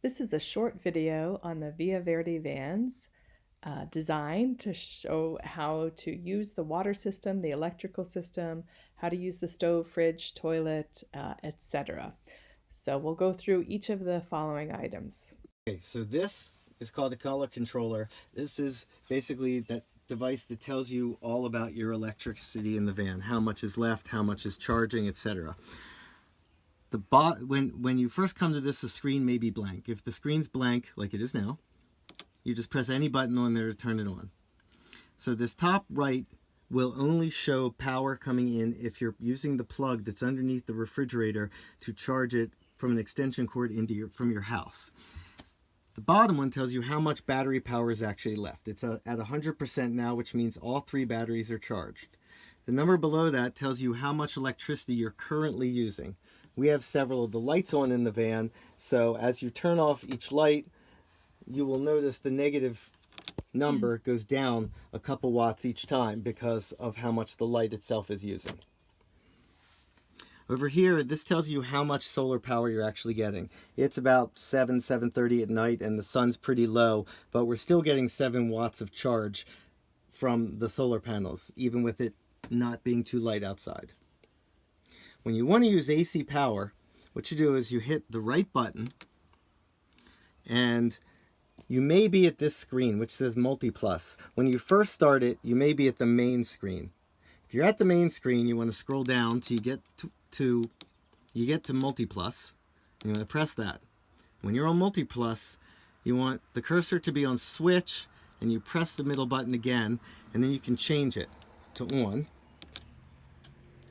This is a short video on the Verde vans designed to show how to use the water system, the electrical system, how to use the stove, fridge, toilet, etc. So we'll go through each of the following items. Okay, so this is called a color controller. This is basically that device that tells you all about your electricity in the van, how much is left, how much is charging, etc. When you first come to this, the screen may be blank. If the screen's blank, like it is now, you just press any button on there to turn it on. So this top right will only show power coming in if you're using the plug that's underneath the refrigerator to charge it from an extension cord from your house. The bottom one tells you how much battery power is actually left. It's at 100% now, which means all 3 batteries are charged. The number below that tells you how much electricity you're currently using. We have several of the lights on in the van, so as you turn off each light, you will notice the negative number goes down a couple watts each time because of how much the light itself is using. Over here, this tells you how much solar power you're actually getting. It's about 7:30 at night and the sun's pretty low, but we're still getting 7 watts of charge from the solar panels, even with it not being too light outside. When you want to use AC power, what you do is you hit the right button and you may be at this screen which says Multi-Plus. When you first start it, you may be at the main screen. If you're at the main screen, you want to scroll down till you get to Multi-Plus, and you want to press that. When you're on Multi-Plus, you want the cursor to be on switch, and you press the middle button again, and then you can change it to on.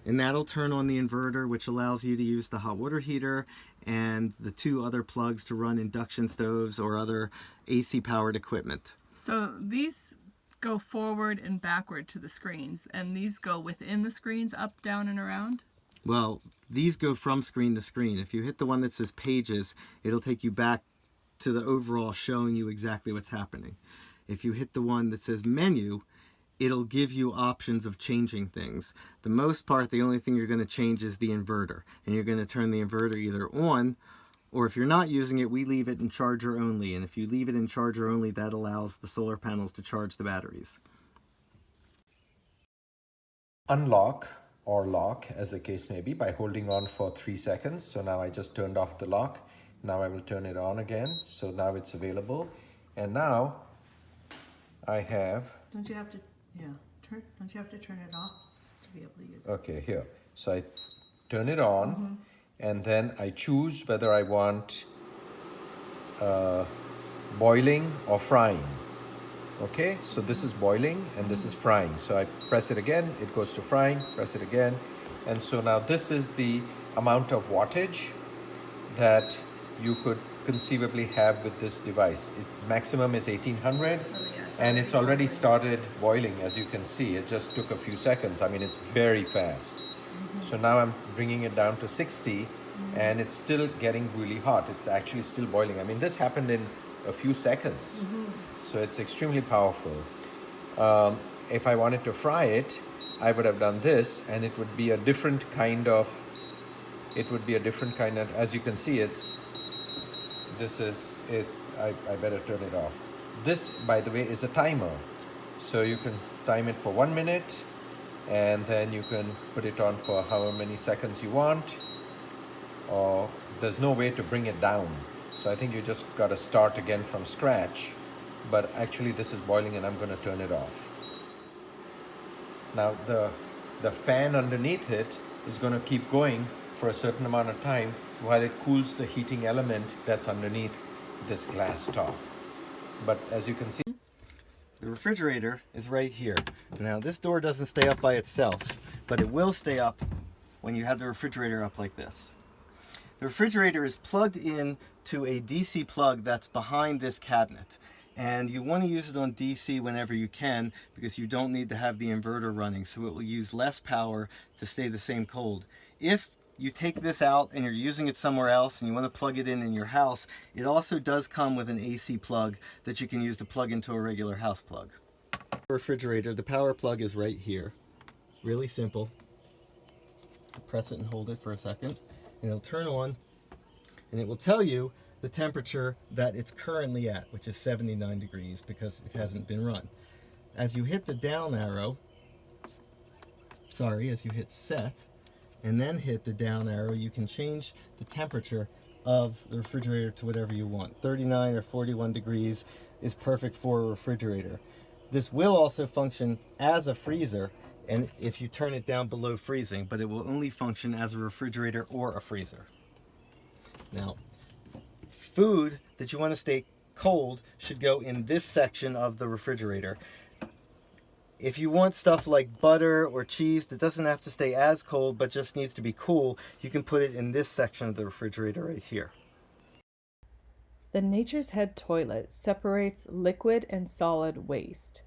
And that'll turn on the inverter, which allows you to use the hot water heater and the 2 other plugs to run induction stoves or other AC powered equipment. So these go forward and backward to the screens, and these go within the screens, up, down, and around? Well, these go from screen to screen. If you hit the one that says pages, it'll take you back to the overall showing you exactly what's happening. If you hit the one that says menu, it'll give you options of changing things. The most part, the only thing you're going to change is the inverter, and you're going to turn the inverter either on, or if you're not using it, we leave it in charger only, and if you leave it in charger only, that allows the solar panels to charge the batteries. Unlock or lock, as the case may be, by holding on for 3 seconds. So now I just turned off the lock. Now I will turn it on again. So now it's available. And now I have... Don't you have to, don't you have to turn it off to be able to use it? Okay, here. So I turn it on, and then I choose whether I want boiling or frying. Okay, so this is boiling and this is frying. So I press it again, it goes to frying, press it again. And so now this is the amount of wattage that you could conceivably have with this device. Maximum is 1800, and it's already started boiling, as you can see. It just took a few seconds. I mean, it's very fast. So now I'm bringing it down to 60, and it's still getting really hot. It's actually still boiling. I mean, this happened in a few seconds. So it's extremely powerful. If I wanted to fry it, I would have done this, and it would be a different kind of, as you can see, this is it. I better turn it off. This, by the way, is a timer. So you can time it for 1 minute, and then you can put it on for however many seconds you want, or there's no way to bring it down. So I think you just got to start again from scratch. But actually this is boiling, and I'm going to turn it off. Now the fan underneath it is going to keep going for a certain amount of time while it cools the heating element that's underneath this glass top. But as you can see, the refrigerator is right here. Now this door doesn't stay up by itself, but it will stay up when you have the refrigerator up like this. The refrigerator is plugged in to a DC plug that's behind this cabinet. And you want to use it on DC whenever you can, because you don't need to have the inverter running, so it will use less power to stay the same cold. If you take this out and you're using it somewhere else and you want to plug it in your house, it also does come with an AC plug that you can use to plug into a regular house plug. Refrigerator, the power plug is right here. It's really simple. Press it and hold it for a second, and it'll turn on, and it will tell you the temperature that it's currently at, which is 79 degrees because it hasn't been run. As you hit the down arrow, as you hit set, and then hit the down arrow, you can change the temperature of the refrigerator to whatever you want. 39 or 41 degrees is perfect for a refrigerator. This will also function as a freezer, and if you turn it down below freezing, but it will only function as a refrigerator or a freezer. Now, food that you want to stay cold should go in this section of the refrigerator. If you want stuff like butter or cheese that doesn't have to stay as cold but just needs to be cool, you can put it in this section of the refrigerator right here. The Nature's Head toilet separates liquid and solid waste.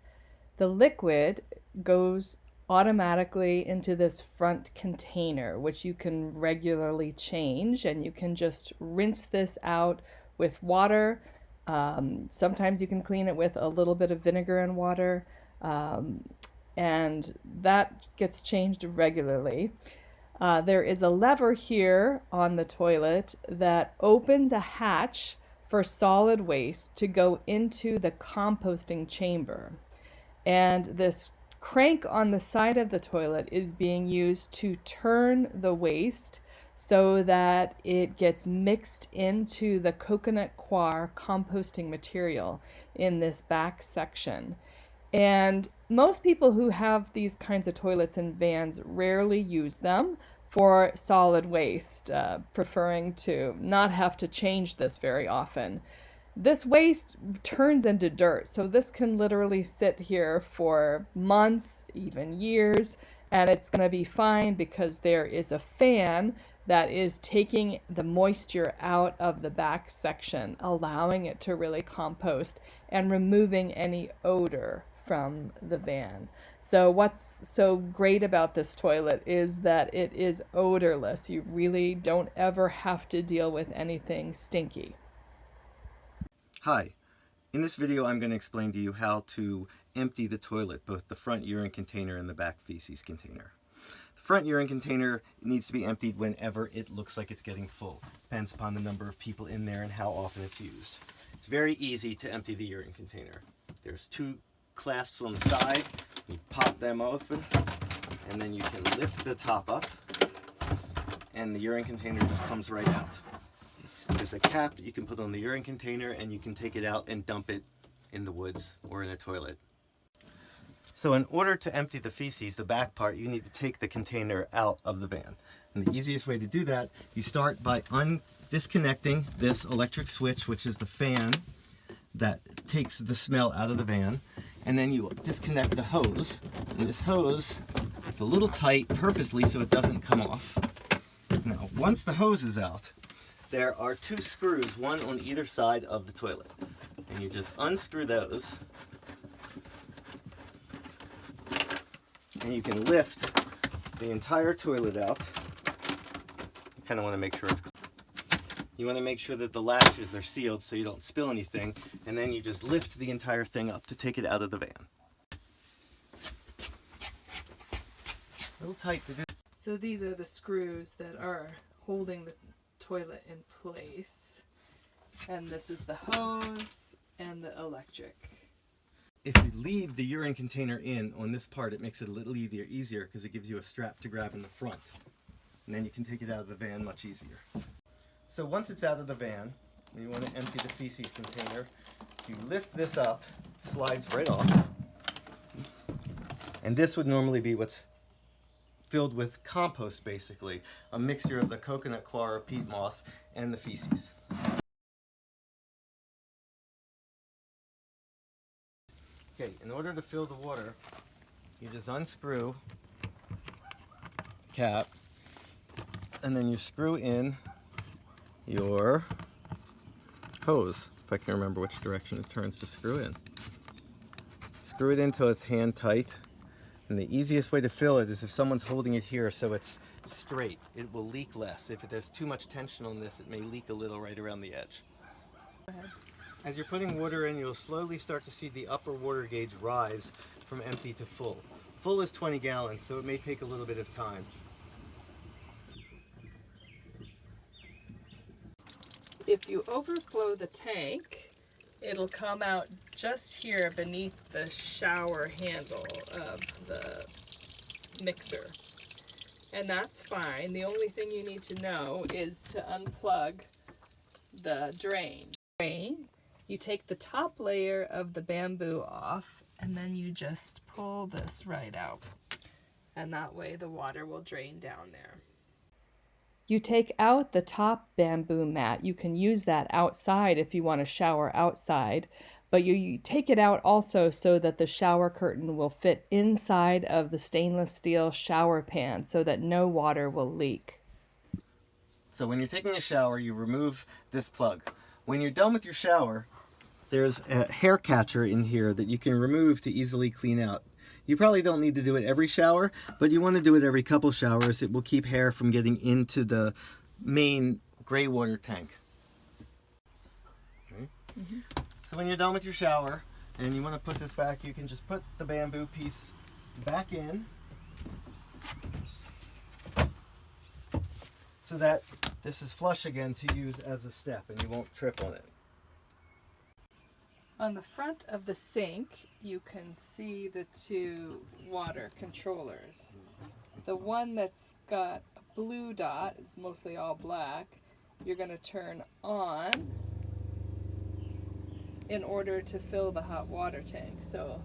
The liquid goes automatically into this front container, which you can regularly change, and you can just rinse this out with water. Sometimes you can clean it with a little bit of vinegar and water. And that gets changed regularly. There is a lever here on the toilet that opens a hatch for solid waste to go into the composting chamber. And this crank on the side of the toilet is being used to turn the waste so that it gets mixed into the coconut coir composting material in this back section. And most people who have these kinds of toilets in vans rarely use them for solid waste, preferring to not have to change this very often. This waste turns into dirt, so this can literally sit here for months, even years, and it's going to be fine because there is a fan that is taking the moisture out of the back section, allowing it to really compost and removing any odor from the van. So what's so great about this toilet is that it is odorless. You really don't ever have to deal with anything stinky. Hi, in this video I'm going to explain to you how to empty the toilet, both the front urine container and the back feces container. The front urine container needs to be emptied whenever it looks like it's getting full. Depends upon the number of people in there and how often it's used. It's very easy to empty the urine container. There's two clasps on the side. You pop them open, and then you can lift the top up, and the urine container just comes right out. There's a cap that you can put on the urine container, and you can take it out and dump it in the woods or in a toilet. So in order to empty the feces, the back part, you need to take the container out of the van. And the easiest way to do that, you start by disconnecting this electric switch, which is the fan that takes the smell out of the van. And then you disconnect the hose. And this hose, it's a little tight purposely so it doesn't come off. Now, once the hose is out, there are two screws, one on either side of the toilet. And you just unscrew those. And you can lift the entire toilet out. You kind of want to make sure it's clean. You want to make sure that the latches are sealed so you don't spill anything, and then you just lift the entire thing up to take it out of the van. A little tight to do. So these are the screws that are holding the toilet in place. And this is the hose and the electric. If you leave the urine container in on this part, it makes it a little easier because it gives you a strap to grab in the front. And then you can take it out of the van much easier. So once it's out of the van, and you want to empty the feces container, you lift this up, it slides right off. And this would normally be what's filled with compost, basically, a mixture of the coconut coir, peat moss, and the feces. Okay, in order to fill the water, you just unscrew the cap, and then you screw in your hose, if I can remember which direction it turns to screw in. Screw it in until it's hand tight, and the easiest way to fill it is if someone's holding it here so it's straight. It will leak less. If there's too much tension on this, it may leak a little right around the edge. Go ahead. As you're putting water in, you'll slowly start to see the upper water gauge rise from empty to full. Full is 20 gallons, so it may take a little bit of time. if you overflow the tank, it'll come out just here beneath the shower handle of the mixer. And that's fine. The only thing you need to know is to unplug the drain. You take the top layer of the bamboo off, and then you just pull this right out. And that way the water will drain down there. You take out the top bamboo mat. You can use that outside if you want to shower outside, but you take it out also so that the shower curtain will fit inside of the stainless steel shower pan so that no water will leak. So when you're taking a shower, you remove this plug. When you're done with your shower, there's a hair catcher in here that you can remove to easily clean out. You probably don't need to do it every shower, but you want to do it every couple showers. It will keep hair from getting into the main gray water tank. Okay. So when you're done with your shower and you want to put this back, you can just put the bamboo piece back in so that this is flush again to use as a step and you won't trip on it. On the front of the sink, you can see the two water controllers. The one that's got a blue dot, it's mostly all black, you're going to turn on in order to fill the hot water tank. So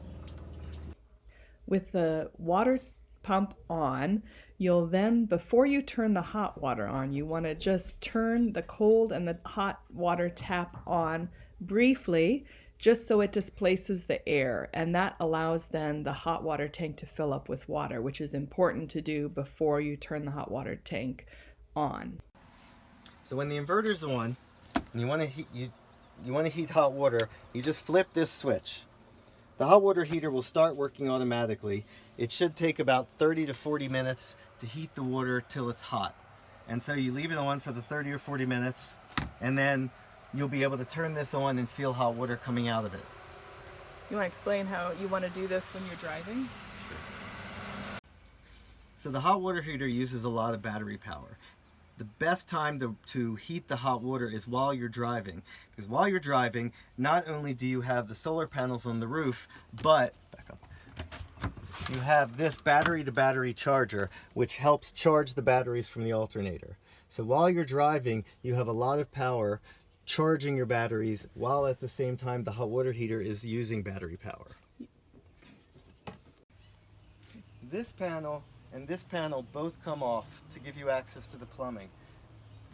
with the water pump on, you'll then, before you turn the hot water on, you want to just turn the cold and the hot water tap on briefly, just so it displaces the air, and that allows then the hot water tank to fill up with water, which is important to do before you turn the hot water tank on. So when the inverter's on and you want to heat hot water, you just flip this switch. The hot water heater will start working automatically. It should take about 30 to 40 minutes to heat the water till it's hot. And so you leave it on for the 30 or 40 minutes, and then you'll be able to turn this on and feel hot water coming out of it. you want to explain how you want to do this when you're driving? Sure. So the hot water heater uses a lot of battery power. The best time to heat the hot water is while you're driving, because while you're driving, not only do you have the solar panels on the roof, but back up, you have this battery to battery charger, which helps charge the batteries from the alternator. So while you're driving, you have a lot of power charging your batteries, while at the same time the hot water heater is using battery power. This panel and this panel both come off to give you access to the plumbing.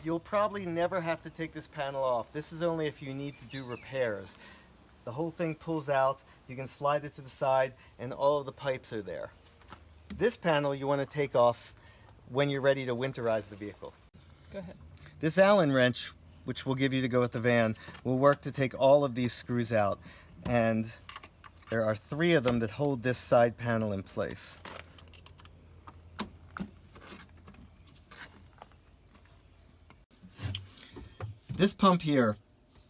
You'll probably never have to take this panel off. This is only if you need to do repairs. The whole thing pulls out, you can slide it to the side, and all of the pipes are there. This panel you want to take off when you're ready to winterize the vehicle. Go ahead. This Allen wrench, which we'll give you to go with the van, will work to take all of these screws out. And there are 3 of them that hold this side panel in place. This pump here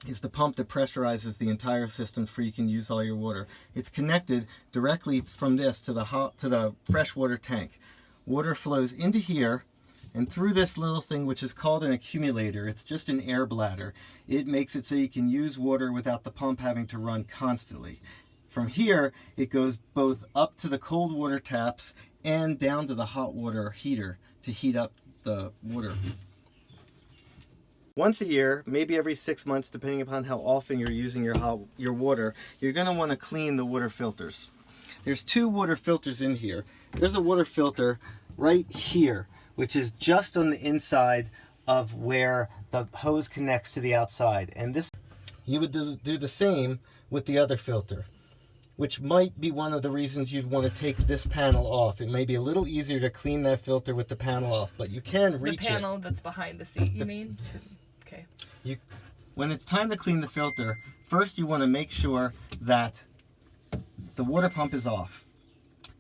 is the pump that pressurizes the entire system so you can use all your water. It's connected directly from this to the freshwater tank. Water flows into here and through this little thing, which is called an accumulator. It's just an air bladder. It makes it so you can use water without the pump having to run constantly. From here, it goes both up to the cold water taps and down to the hot water heater to heat up the water. Once a year, maybe every 6 months, depending upon how often you're using your water, you're going to want to clean the water filters. There's 2 water filters in here. There's a water filter right here, which is just on the inside of where the hose connects to the outside. And this, you would do the same with the other filter, which might be one of the reasons you'd want to take this panel off. It may be a little easier to clean that filter with the panel off, but you can reach it. The panel that's behind the seat, you mean? Okay. When it's time to clean the filter, first you want to make sure that the water pump is off.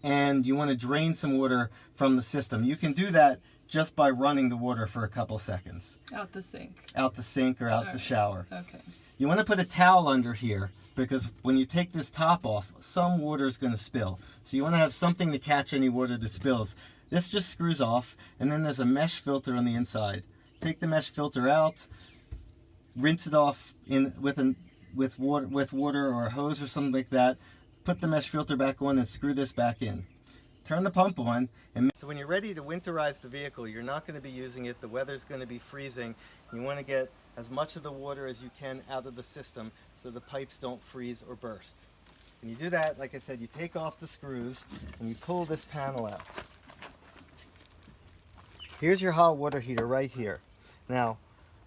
And you want to drain some water from the system. You can do that just by running the water for a couple seconds. Out the sink. Out the sink or out the shower. Okay. You want to put a towel under here because when you take this top off, some water is going to spill. So you want to have something to catch any water that spills. This just screws off, and then there's a mesh filter on the inside. Take the mesh filter out, rinse it off with water or a hose or something like that. Put the mesh filter back on and screw this back in. Turn the pump on, and so when you're ready to winterize the vehicle, you're not going to be using it. The weather's going to be freezing. You want to get as much of the water as you can out of the system so the pipes don't freeze or burst. And you do that, like I said, you take off the screws and you pull this panel out. Here's your hot water heater right here. Now,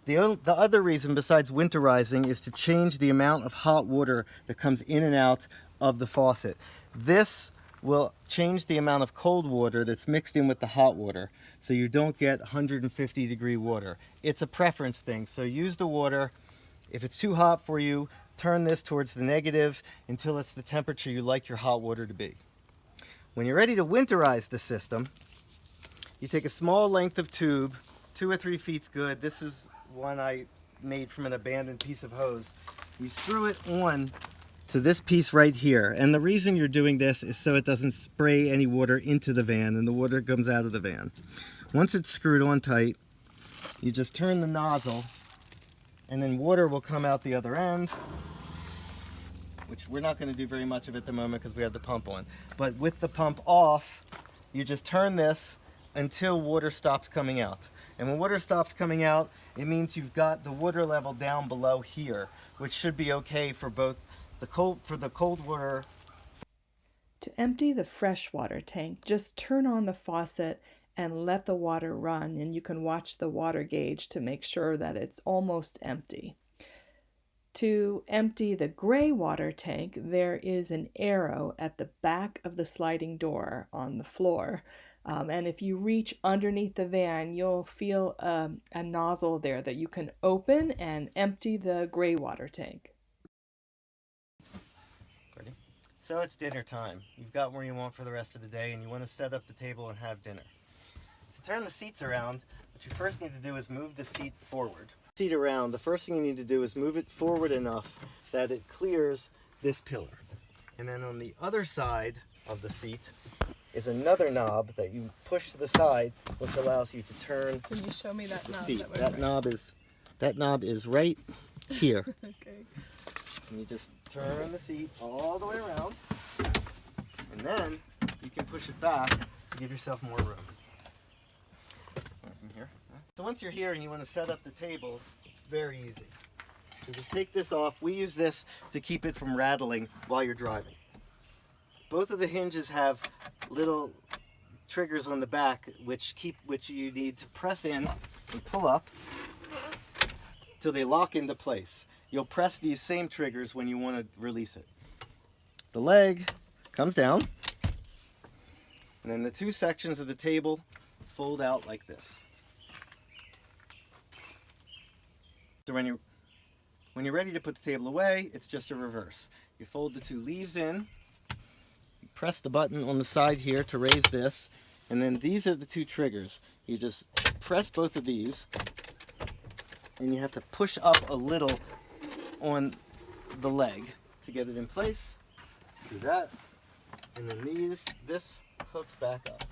the other reason besides winterizing is to change the amount of hot water that comes in and out of the faucet. This will change the amount of cold water that's mixed in with the hot water, so you don't get 150-degree water. It's a preference thing, so use the water. If it's too hot for you, turn this towards the negative until it's the temperature you like your hot water to be. When you're ready to winterize the system, you take a small length of tube, 2 or 3 feet's good. This is one I made from an abandoned piece of hose. You screw it on to this piece right here, and the reason you're doing this is so it doesn't spray any water into the van and the water comes out of the van. Once it's screwed on tight, you just turn the nozzle and then water will come out the other end, which we're not going to do very much of at the moment because we have the pump on. But with the pump off, you just turn this until water stops coming out. And when water stops coming out, it means you've got the water level down below here, which should be okay for both the cold water. To empty the freshwater tank, just turn on the faucet and let the water run, and you can watch the water gauge to make sure that it's almost empty. To empty the gray water tank, there is an arrow at the back of the sliding door on the floor. And if you reach underneath the van, you'll feel a nozzle there that you can open and empty the gray water tank. Ready? So it's dinner time. You've got where you want for the rest of the day, and you want to set up the table and have dinner. To turn the seats around, what you first need to do is move the seat forward. Seat around, the first thing you need to do is move it forward enough that it clears this pillar. And then on the other side of the seat is another knob that you push to the side, which allows you to turn Can you show me that the knob? seat. That Knob is right here. Okay. And you just turn the seat all the way around, and then you can push it back to give yourself more room. From here. So once you're here and you want to set up the table, it's very easy. So just take this off. We use this to keep it from rattling while you're driving. Both of the hinges have little triggers on the back which you need to press in and pull up till they lock into place. You'll press these same triggers when you want to release it. The leg comes down, and then the two sections of the table fold out like this. So when you're ready to put the table away, it's just a reverse. You fold the two leaves in, you press the button on the side here to raise this, and then these are the two triggers. You just press both of these, and you have to push up a little on the leg to get it in place. Do that, and then this hooks back up.